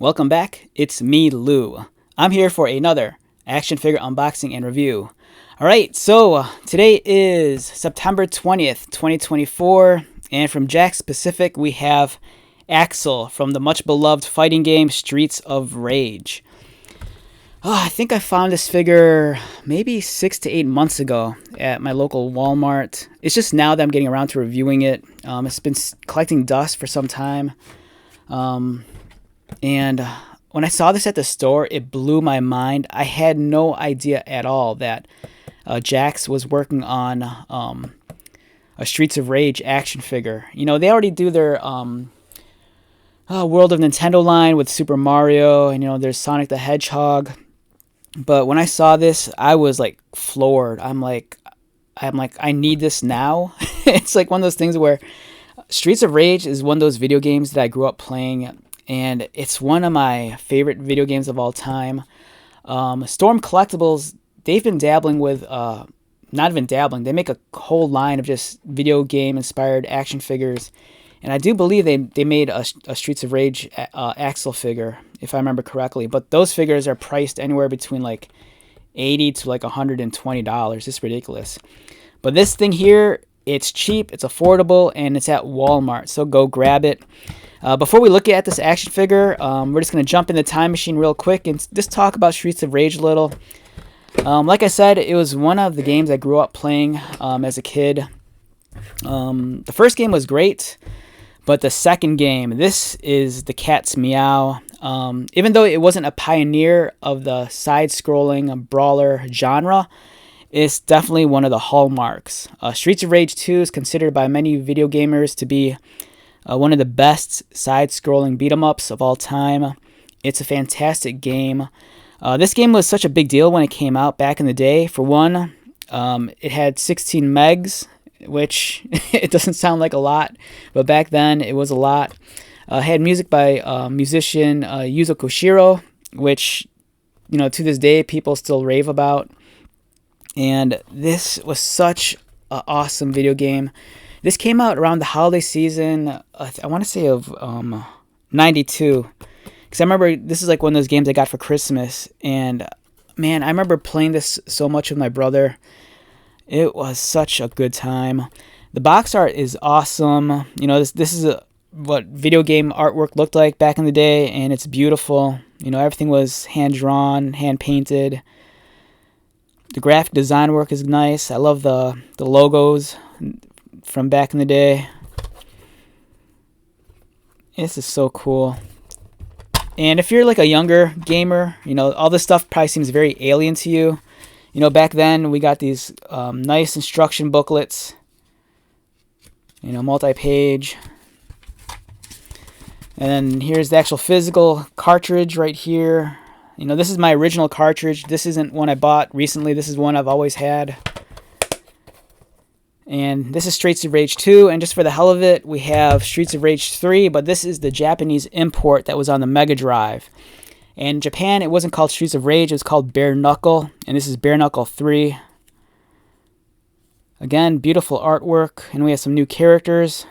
Welcome back, it's me, Lou. I'm here for another action figure unboxing and review. Alright, so today is September 20th, 2024, and from Jakks Pacific we have Axel from the much beloved fighting game Streets of Rage. I think I found this figure maybe 6 to 8 months ago at my local Walmart. It's just now that I'm getting around to reviewing it. It's been collecting dust for some time. And when I saw this at the store, it blew my mind. I had no idea at all that Jakks was working on a Streets of Rage action figure. You know, they already do their World of Nintendo line with Super Mario, and there's Sonic the Hedgehog. But when I saw this, I was like floored. I'm like, I need this now. It's like one of those things where Streets of Rage is one of those video games that I grew up playing, and it's one of my favorite video games of all time. Storm Collectibles, they've been dabbling with, not even dabbling, they make a whole line of just video game inspired action figures. And I do believe they made a Streets of Rage Axel figure, if I remember correctly. But those figures are priced anywhere between like $80 to like $120. It's ridiculous. But this thing here, it's cheap, it's affordable, and it's at Walmart. So go grab it. Before we look at this action figure, we're just going to jump in the time machine real quick and just talk about Streets of Rage a little. Like I said, it was one of the games I grew up playing as a kid. The first game was great. But the second game, this is the cat's meow. Even though it wasn't a pioneer of the side-scrolling brawler genre, it's definitely one of the hallmarks. Streets of Rage 2 is considered by many video gamers to be one of the best side-scrolling beat-em-ups of all time. It's a fantastic game. This game was such a big deal when it came out back in the day. For one, it had 16 megs, which it doesn't sound like a lot, but back then it was a lot. Had music by musician Yuzo Koshiro, which to this day people still rave about. And this was such an awesome video game. This came out around the holiday season, I want to say of 92, because I remember this is like one of those games I got for Christmas, and man, I remember playing this so much with my brother. It was such a good time. The box art is awesome. This is what video game artwork looked like back in the day, and it's beautiful. Everything was hand-drawn, hand-painted. The graphic design work is nice. I love the logos from back in the day. This is so cool. And if you're like a younger gamer, all this stuff probably seems very alien to you. Back then we got these nice instruction booklets, multi-page. And then here's the actual physical cartridge right here. This is my original cartridge. This isn't one I bought recently. This is one I've always had. And this is Streets of Rage 2. And just for the hell of it, we have Streets of Rage 3. But this is the Japanese import that was on the Megadrive. In Japan, it wasn't called Streets of Rage, it was called Bare Knuckle, and this is Bare Knuckle 3. Again, beautiful artwork, and we have some new characters.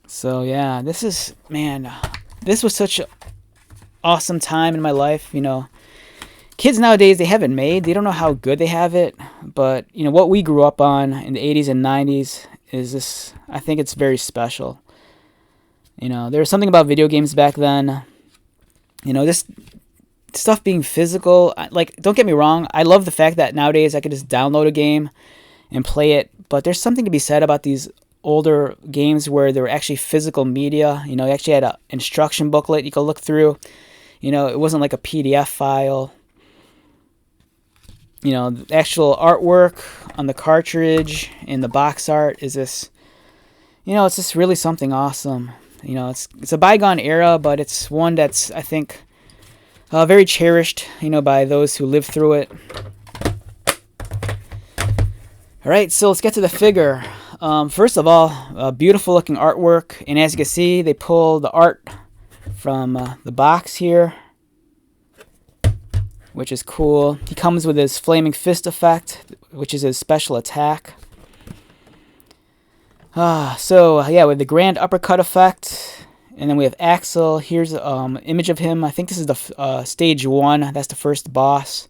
So yeah, this was such an awesome time in my life. Kids nowadays, they have it made. They don't know how good they have it, but what we grew up on in the 80s and 90s is this, I think it's very special. There was something about video games back then. This stuff being physical. Like, don't get me wrong. I love the fact that nowadays I could just download a game and play it. But there's something to be said about these older games where there were actually physical media. You actually had an instruction booklet you could look through. It wasn't like a PDF file. The actual artwork on the cartridge and the box art is this. It's just really something awesome. It's a bygone era, but it's one that's, I think, very cherished, by those who lived through it. All right, so let's get to the figure. First of all, beautiful looking artwork, and as you can see, they pull the art from the box here, which is cool. He comes with his flaming fist effect, which is his special attack. So yeah, with the grand uppercut effect, And then we have Axel. Here's an image of him. I think this is the stage 1. That's the first boss.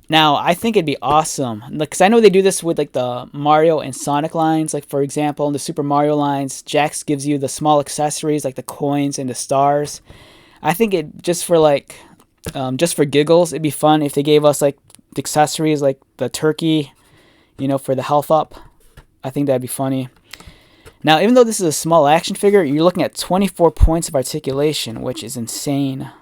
Now, I think it'd be awesome, because I know they do this with like the Mario and Sonic lines. Like, for example, in the Super Mario lines, Jakks gives you the small accessories like the coins and the stars. I think it just for giggles, it'd be fun if they gave us like the accessories like the turkey, for the health up. I think that'd be funny. Now, even though this is a small action figure, you're looking at 24 points of articulation, which is insane.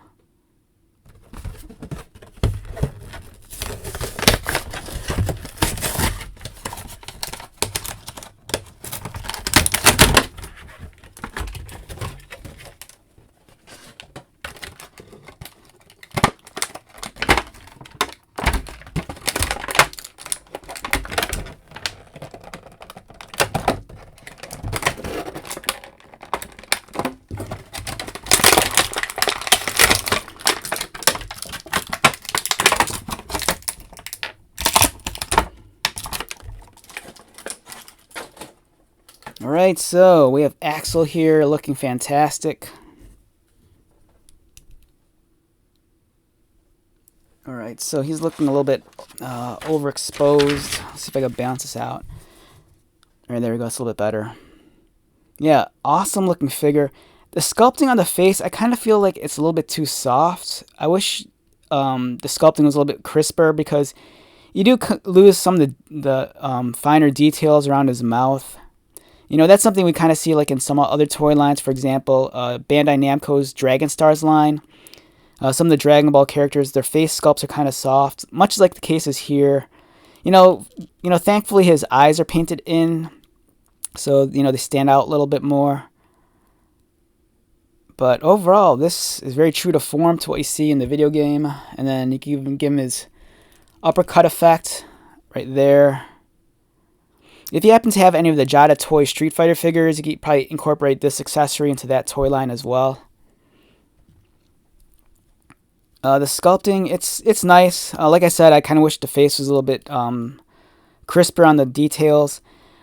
Alright, so we have Axel here looking fantastic. Alright, so he's looking a little bit overexposed. Let's see if I can balance this out. Alright, there we go. It's a little bit better. Yeah, awesome looking figure. The sculpting on the face, I kind of feel like it's a little bit too soft. I wish the sculpting was a little bit crisper, because you do lose some of the finer details around his mouth. That's something we kind of see like in some other toy lines. For example, Bandai Namco's Dragon Stars line. Some of the Dragon Ball characters, their face sculpts are kind of soft, much like the case is here. Thankfully his eyes are painted in, so they stand out a little bit more. But overall, this is very true to form to what you see in the video game. And then you can even give him his uppercut effect right there. If you happen to have any of the Jada Toy Street Fighter figures, you could probably incorporate this accessory into that toy line as well. The sculpting, it's nice. Like I said, I kind of wish the face was a little bit crisper on the details.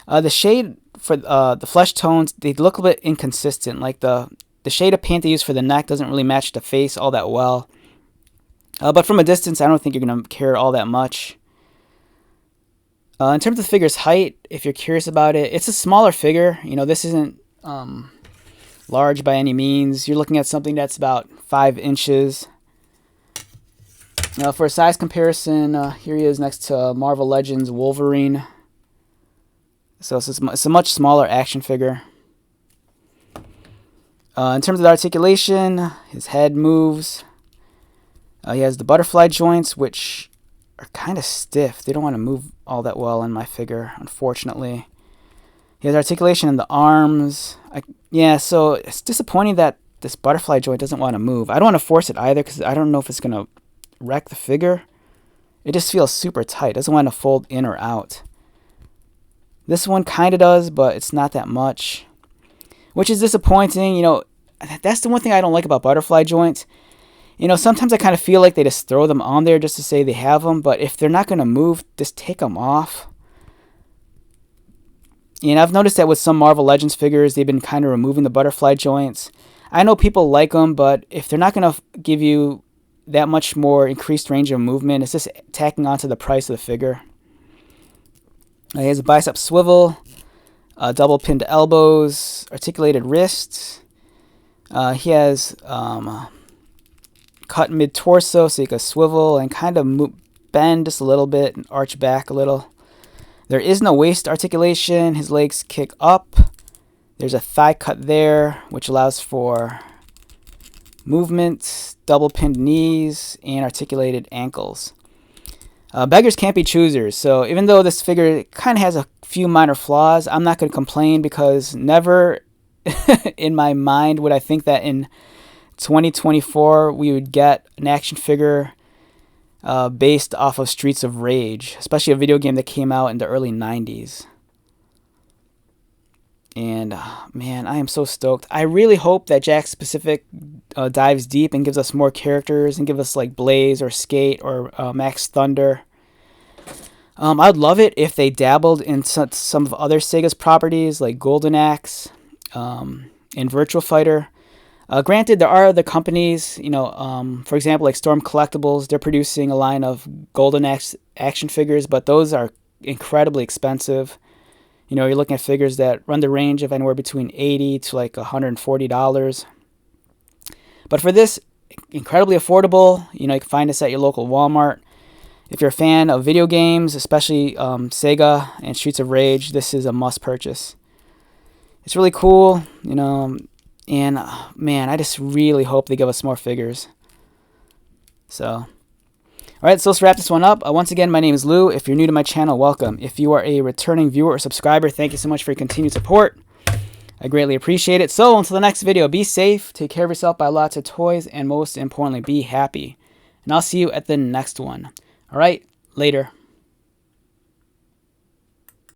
The shade for the flesh tones, they look a bit inconsistent. Like the shade of paint they use for the neck doesn't really match the face all that well. But from a distance, I don't think you're going to care all that much. In terms of the figure's height, if you're curious about it, it's a smaller figure. This isn't large by any means. You're looking at something that's about 5 inches. For a size comparison, here he is next to Marvel Legends Wolverine. So it's a much smaller action figure. In terms of the articulation, his head moves. He has the butterfly joints, which are kind of stiff. They don't want to move all that well in my figure, unfortunately. He has articulation in the arms. So it's disappointing that this butterfly joint doesn't want to move. I don't want to force it either, because I don't know if it's going to wreck the figure. It just feels super tight. It doesn't want to fold in or out. This one kind of does, but it's not that much, which is disappointing. That's the one thing I don't like about butterfly joints. Sometimes I kind of feel like they just throw them on there just to say they have them, but if they're not going to move, just take them off. I've noticed that with some Marvel Legends figures, they've been kind of removing the butterfly joints. I know people like them, but if they're not going to give you that much more increased range of movement, it's just tacking onto the price of the figure. He has a bicep swivel, double pinned elbows, articulated wrists. He has cut mid-torso, so you can swivel and kind of bend just a little bit and arch back a little. There is no waist articulation. His legs kick up. There's a thigh cut there, which allows for movement, double pinned knees, and articulated ankles. Beggars can't be choosers, so even though this figure kind of has a few minor flaws, I'm not going to complain, because never in my mind would I think that in 2024 we would get an action figure based off of Streets of Rage, especially a video game that came out in the early 90s. And man, I am so stoked. I really hope that Jakks Pacific dives deep and gives us more characters and give us like Blaze or Skate or Max Thunder. I'd love it if they dabbled in some of other Sega's properties like Golden Axe. and Virtual Fighter. Granted, there are other companies, for example, like Storm Collectibles. They're producing a line of Golden action figures, but those are incredibly expensive. You're looking at figures that run the range of anywhere between $80 to like $140. But for this, incredibly affordable. You can find this at your local Walmart. If you're a fan of video games, especially Sega and Streets of Rage, this is a must purchase. It's really cool, and man, I just really hope they give us more figures. So, all right, so let's wrap this one up. Once again, my name is Lou. If you're new to my channel, welcome. If you are a returning viewer or subscriber, thank you so much for your continued support. I greatly appreciate it. So until the next video, be safe, take care of yourself, buy lots of toys, and most importantly, be happy. And I'll see you at the next one. All right, later.